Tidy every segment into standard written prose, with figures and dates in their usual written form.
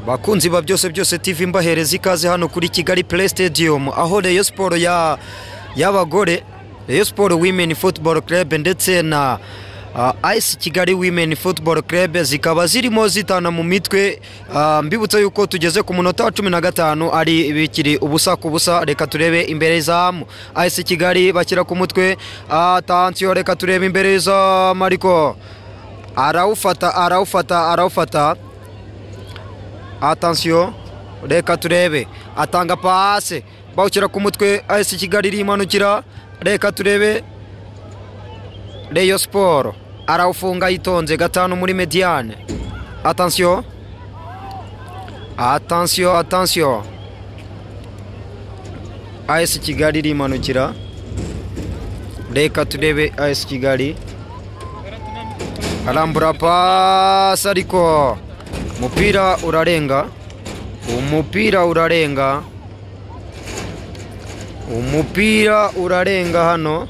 bakunzi ba byose TV mbahereza ikaze hano kuri Kigali Play Stadium aho Rayon Sport y'abagore Rayon Sport Women Football Club ndetse na AS Kigali Women Football Club zikaba zirimo zitana mu mitwe. Mbibutsa yuko tugeze ku munota wa 15 ari bikiri ubusa ku busa. Reka turebe imbere zamu AS Kigali bakira ku mutwe. Attention, reka turebe imbere za Mariko araufata. Attention, reka turebe atanga passe bawukira ku mutwe. AS Kigali rimanukira, reka turebe Rayon Sport arawufunga yitonze gatanu muri mediane. Attention, AS Kigali rimanukira, reka turebe AS Kigali arambura passe ariko umupira urarenga hano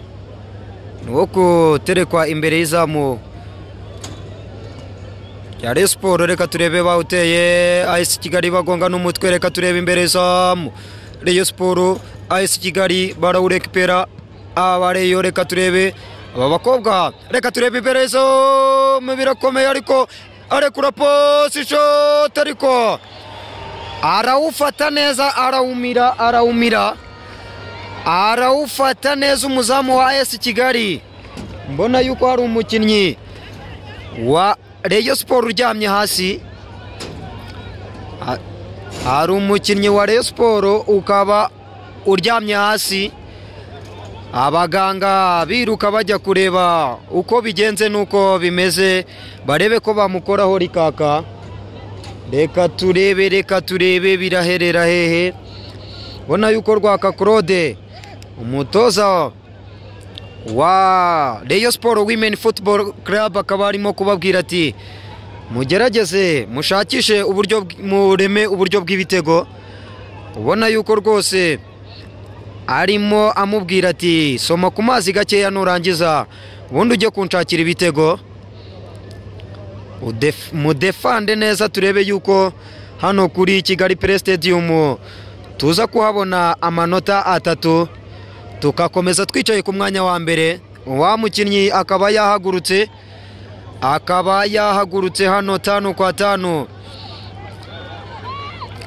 nuwo kuterekwa imbere y'izamu ya Rayon Sport. Reka turebe bawuteye AS Kigali bagonga n'umutwe. Reka turebe imbere y'izamu Rayon Sport, AS Kigali barawurekipera abareyo. Reka turebe aba bakobwa, reka turebe imbere y'izamu birakomeye ariko arekura posi shot ariko arawufata neza, arawufata neza umuzamu wa AS Kigali. Mbona yuko hari umukinnyi wa Rayon Sport uryamye hasi, hari umukinnyi wa Rayon Sport ukaba uryamye hasi. Abaganga biruka bajya kureba uko bigenze nuko bimeze, barebe ko bamukoraho rikaka. Reka turebe biraherera hehe. Bona yuko Rwaka Claude umutoza wa Rayon Sport Women Football Club akaba arimo kubabwira ati mugerageze mushakishe uburyo mureme uburyo bw'ibitego. Ubona yuko rwose arimo amubwira ati soma ku mazi gakeya nurangiza ubundi ujye kunshakira ibitego, mudefande neza. Turebe yuko hano kuri Kigali Play Stadium tuza kuhabona amanota 3 tukakomeza twicaye ku mwanya wa mbere. Wa mukinnyi akaba yahagurutse hano 5-5.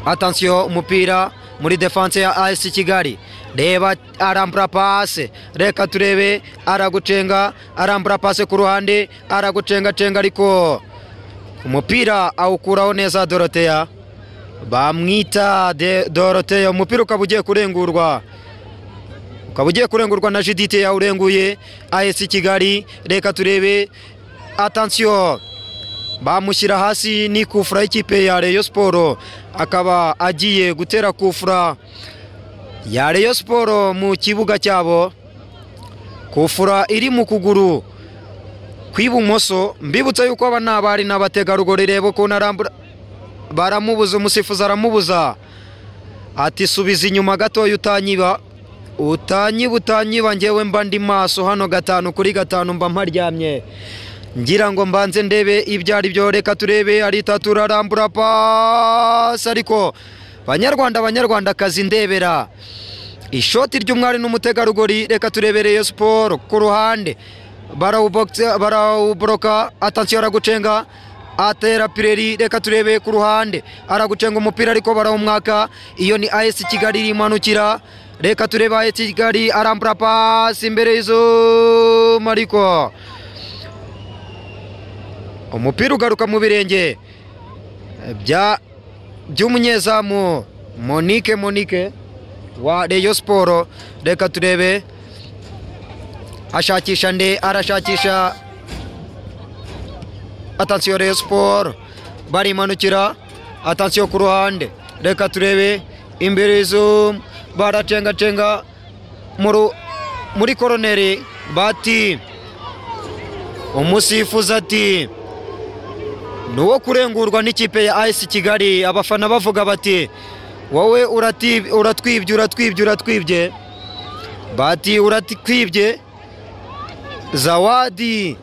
Attention, umupira muri defense ya AS Kigali. Reba arambura passe, reka turebe aragucenga, arambura passe ku ruhande, aragucenga ariko umupira awukuraho neza Dorothea, bamwita Dorothea. Umupira ukaba ugiye kurengurwa na Judith yawurenguye AS Kigali. Reka turebe, attention, bamushyira hasi. Ni kufura y'ikipe ya Rayon Sport, akaba agiye gutera kufura ya Rayon Sport mu kibuga cyabo. Kufura iri mu kuguru kw'ibumoso. Mbibutsa yuko aba nabari n'abategarugori. Rebo ko narambura baramubuza, umusifuzi aramubuza ati subiza inyuma gato utanyiba ngewe mba ndi maso hano 5-5 mba mparyamye ngira ngo mbanze ndebe ibyo ari byo. Reka turebe ari 3 arambura passe ariko Banyarwanda kazi ndebera ishoti ry'umwari n'umutegarugori. Reka turebe Rayon Sport ku ruhande barawubloka. Attention, aragucenga atera Pireri. Reka turebe ku ruhande aragucenga umupira ariko barawumwaka. Iyo ni AS Kigali rimanukira. Reka turebe AS Kigali arambura passe imbere y'izo Mariko, umupira ugaruka mu birenge by'umunyezamu Monique wa Rayon Sport. Reka turebe arashakisha. Attention, Rayon Sport barimanukira. Attention ku ruhande, reka turebe imbere zo baracenga muri koroneri. Bati umusifuzi ati nuwo kurengurwa n'ikipe ya AS Kigali. Abafana bavuga bati wowe uratwibye. Bati uratwibye Zawadi.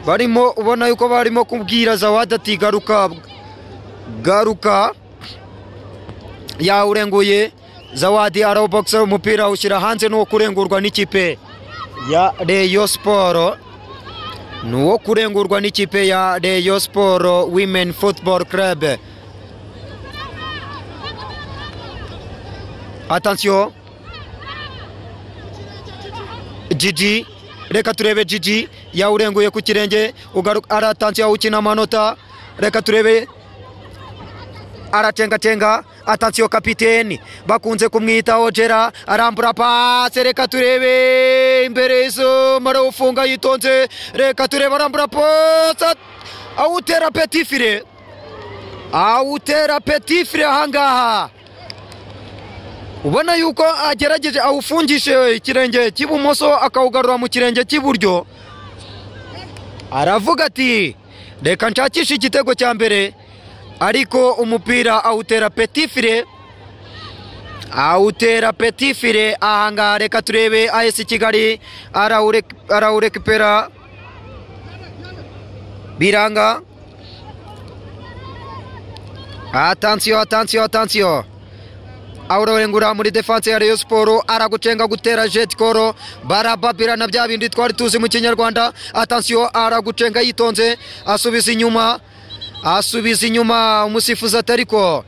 barimo ubona yuko barimo kubwira Zawadi ati garuka yawurenguye Zawadi araboksa umupira ushyira hanze nuwo kurengurwa n'ikipe ya Rayon Sport, nuwo kurengurwa n'ikipe ya Rayon Sport Women Football Club. Attention Gigi, reka turebe Gigi yawurenguye ku kirenge ugaruka attention ukina amanota, reka turebe aracenga attention kapiteni bakunze kumwita Ojera arambura passe, reka turebe imbere izo marawufunga yitonze, reka turebe arambura passe awutera petit fire ahangaha ubona yuko agerageje awufungishe ikirenge cy'ibumoso akawugarura mu kirenge cy'iburyo, aravuga ati reka nshakishe igitego cya mbere, ariko umupira awutera petit fire ahangaha. Reka turebe AS Kigali arawurekipera biranga. Attention awurengura muri defense ya Rayon Sport, aragucenga gutera jet koro barababira na bya bindi twari tuzi mu Kinyarwanda. Attention aragucenga yitonze asubiza inyuma umusifuzi atariko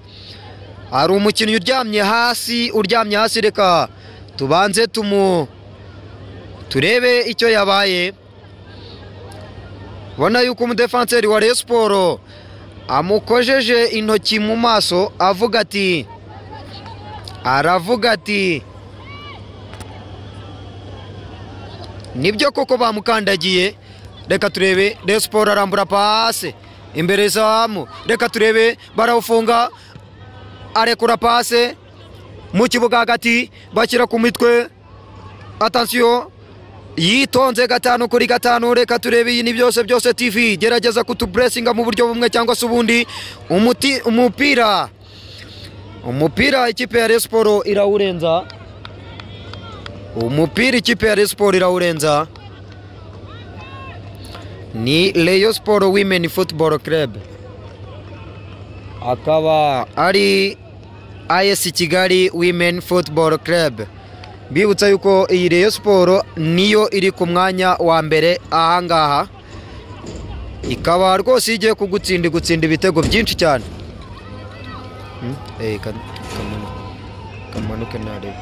ari umukinnyi uryamye hasi. Reka tubanze turebe icyo yabaye. Bona yuko umudefenseri wa Rayon Sport amukojeje intoki mu maso aravuga ati nibyo koko bamukandagiye. Reka turebe Rayon Sport arambura passe imbere zamu, reka turebe barawufunga, arekura passe mu kibuga hagati bashyira ku mitwe. Attention yitonze 5-5. Reka turebe iyi ni byose TV gerageza kutupressinga mu buryo bumwe cyangwa se ubundi. Umupira ikipe ya Rayon Sport irawurenza, ni Rayon Sport Women Football Club, akaba ari AS Kigali Women Football Club. Bibutsa yuko iyi Rayon Sport niyo iri ku mwanya wa mbere ahangaha, ikaba rwose igiye gutsinda ibitego byinshi cyane. Kamanuke nare